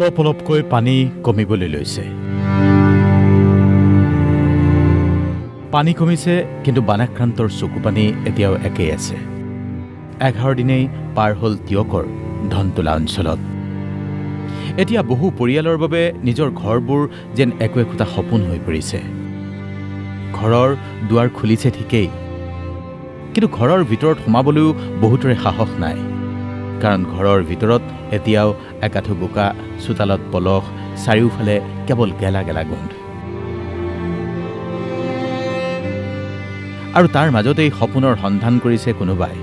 অলপ অলপকৈ পানী কমিবলৈ লৈছে। পানী কমিছে, কিন্তু বানাক্ৰান্তৰ চকুপানী এতিয়াও একেই আছে। 11 দিনেই পাৰ হ'ল টিয়কৰ ধনতোলা অঞ্চলত। এতিয়া বহু পৰিয়ালৰ বাবে নিজৰ ঘৰবোৰ যেন একো একোটা সপোন হৈ পৰিছে। ঘৰৰ দুৱাৰ খুলিছে ঠিকেই, কিন্তু ঘৰৰ ভিতৰত সোমাবলৈও বহুতৰে সাহস নাই। কাৰণ ঘৰৰ ভিতৰত এতিয়াও একাঠু বোকা, চোতালত পলস, চাৰিওফালে কেৱল গেলা গেলা গোন্ধ। আৰু তাৰ মাজতেই সপোনৰ সন্ধান কৰিছে কোনোবাই।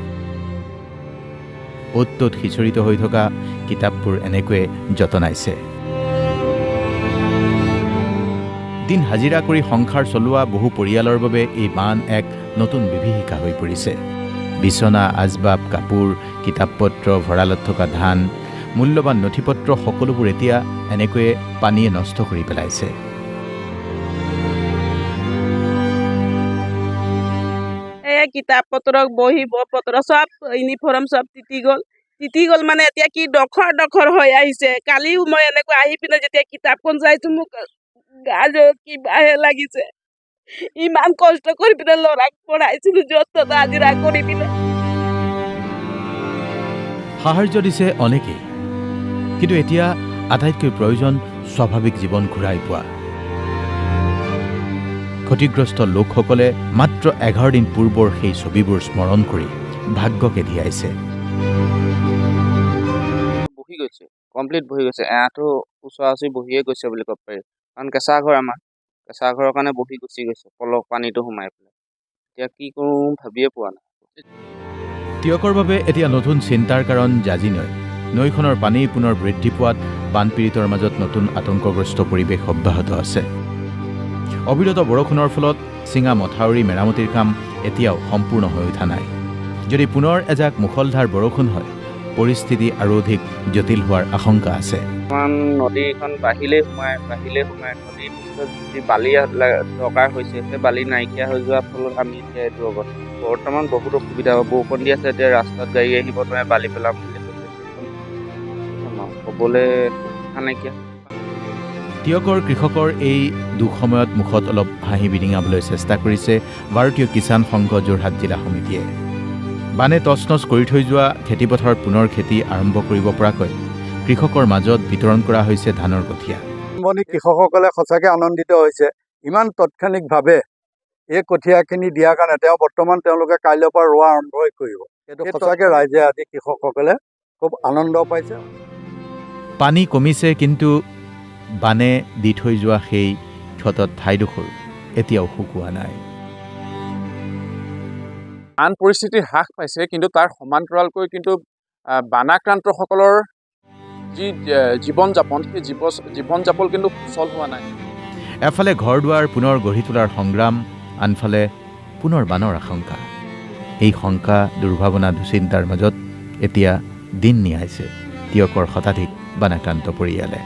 অ'ত ত'ত সিঁচৰিত হৈ থকা কিতাপবোৰ এনেকৈয়ে যতনাইছে। দিন হাজিৰা কৰি সংসাৰ চলোৱা বহু পৰিয়ালৰ বাবে এই বান এক নতুন বিভীষিকা হৈ পৰিছে। বিচনা, আচবাব, কাপোৰ, কিতাপ পত্ৰ, ভঁৰালত থকা ধান, মূল্যৱান নথিপত্ৰ সকলোবোৰ এতিয়া এনেকৈয়ে পানীয়ে নষ্ট কৰি পেলাইছে। কিতাপ পত্ৰ, বহি পত্ৰ চব ইউনিফৰ্ম চব তিতি গ'ল মানে এতিয়া কি ডখৰ হৈ আহিছে। কালিও মই এনেকৈ আহি পিনে যেতিয়া কিতাপখন চাইছো, মোক গা কিবাহে লাগিছে। ইমান কষ্ট কৰি পিনে ল'ৰাক পঢ়াইছিলো, য'ত হাজিৰা কৰি পিনে। সাহাৰ্য দিছে অনেকেই, কিন্তু এতিয়া আটাইতকৈ প্ৰয়োজন স্বাভাৱিক জীৱন ঘূৰাই পোৱা। ক্ষতিগ্ৰস্ত লোকসকলে মাত্ৰ 11 দিন পূৰ্বৰ সেই ছবিবোৰ স্মৰণ কৰি ভাগ্যকে দিয়াইছে। বহি গৈছে, কমপ্লিট বহি গৈছে। এআঁঠু ওচৰা-ওচৰি বহিয়ে গৈছে বুলি ক'ব পাৰি। কাৰণ কেঁচা ঘৰ আমাৰ, কেঁচা ঘৰৰ কাৰণে বহি গুচি গৈছে, পলস পানীটো সোমাই পেলাই। এতিয়া কি কৰোঁ ভাবিয়ে পোৱা নাই। টিয়কৰ বাবে এতিয়া নতুন চিন্তাৰ কাৰণ জাজি নৈ। নৈখনৰ পানী পুনৰ বৃদ্ধি পোৱাত বানপীড়িতৰ মাজত নতুন আতংকগ্ৰস্ত পৰিৱেশ অব্যাহত আছে। অবিৰত বৰষুণৰ ফলত চিঙা মথাউৰি মেৰামতিৰ কাম এতিয়াও সম্পূৰ্ণ হৈ উঠা নাই। যদি পুনৰ এজাক মুষলধাৰ বৰষুণ হয়, পৰিস্থিতি আৰু অধিক জটিল হোৱাৰ আশংকা আছে। নদীখন বাঢ়িলেই সোমায়। নদীৰ পিছত যি বালি দৰকাৰ হৈছে, সেই বালি নাইকিয়া হৈ যোৱাৰ ফলত আমি এতিয়া এইটো অৱস্থা। বৰ্তমান বহুত অসুবিধা হ'ব। বৰষুণ দি আছে, এতিয়া ৰাস্তাত গাড়ী আহিব নোৱাৰে, বালি পেলাম বুলি কৈছে। ক'বলৈ ভাষা নাইকিয়া। টিয়কৰ কৃষকৰ এই দুঃসময়ত মুখত অলপ হাঁহি বিৰিঙাবলৈ চেষ্টা কৰিছে ভাৰতীয় কিষাণ সংঘ যোৰহাট জিলা সমিতিয়ে। বানে তছনছ কৰি থৈ যোৱা খেতিপথাৰত পুনৰ খেতি আৰম্ভ কৰিব পৰাকৈ কৃষকৰ মাজত বিতৰণ কৰা হৈছে ধানৰ কঠীয়া। কৃষকসকলে সঁচাকৈ আনন্দিত হৈছে। ইমান তাৎক্ষণিকভাৱে এই কঠীয়াখিনি দিয়াৰ কাৰণে বৰ্তমান তেওঁলোকে কাইলৈৰ পৰা ৰোৱা আৰম্ভ কৰিব। এইটো সঁচাকৈ ৰাইজে আজি কৃষকসকলে খুব আনন্দ পাইছে। পানী কমিছে, কিন্তু বানে দি থৈ যোৱা সেই ক্ষতত ঠাইডোখৰ এতিয়াও শুকোৱা নাই। বান পৰিস্থিতি হ্ৰাস পাইছে, কিন্তু তাৰ সমান্তৰালকৈ কিন্তু বানাক্ৰান্তসকলৰ যি জীৱন যাপন, সেই জীৱন যাপন কিন্তু সুচল হোৱা নাই। এফালে ঘৰ দুৱাৰ পুনৰ গঢ়ি তোলাৰ সংগ্ৰাম, আনফালে পুনৰ বানৰ আশংকা। এই শংকা, দুৰ্ভাৱনা, দুচিন্তাৰ মাজত এতিয়া দিন নিয়াইছে টিয়কৰ শতাধিক বানাক্ৰান্ত পৰিয়ালে।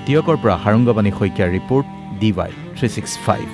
টিয়কৰ পৰা সাৰংগবাণী শইকীয়াৰ ৰিপৰ্ট, DY 365।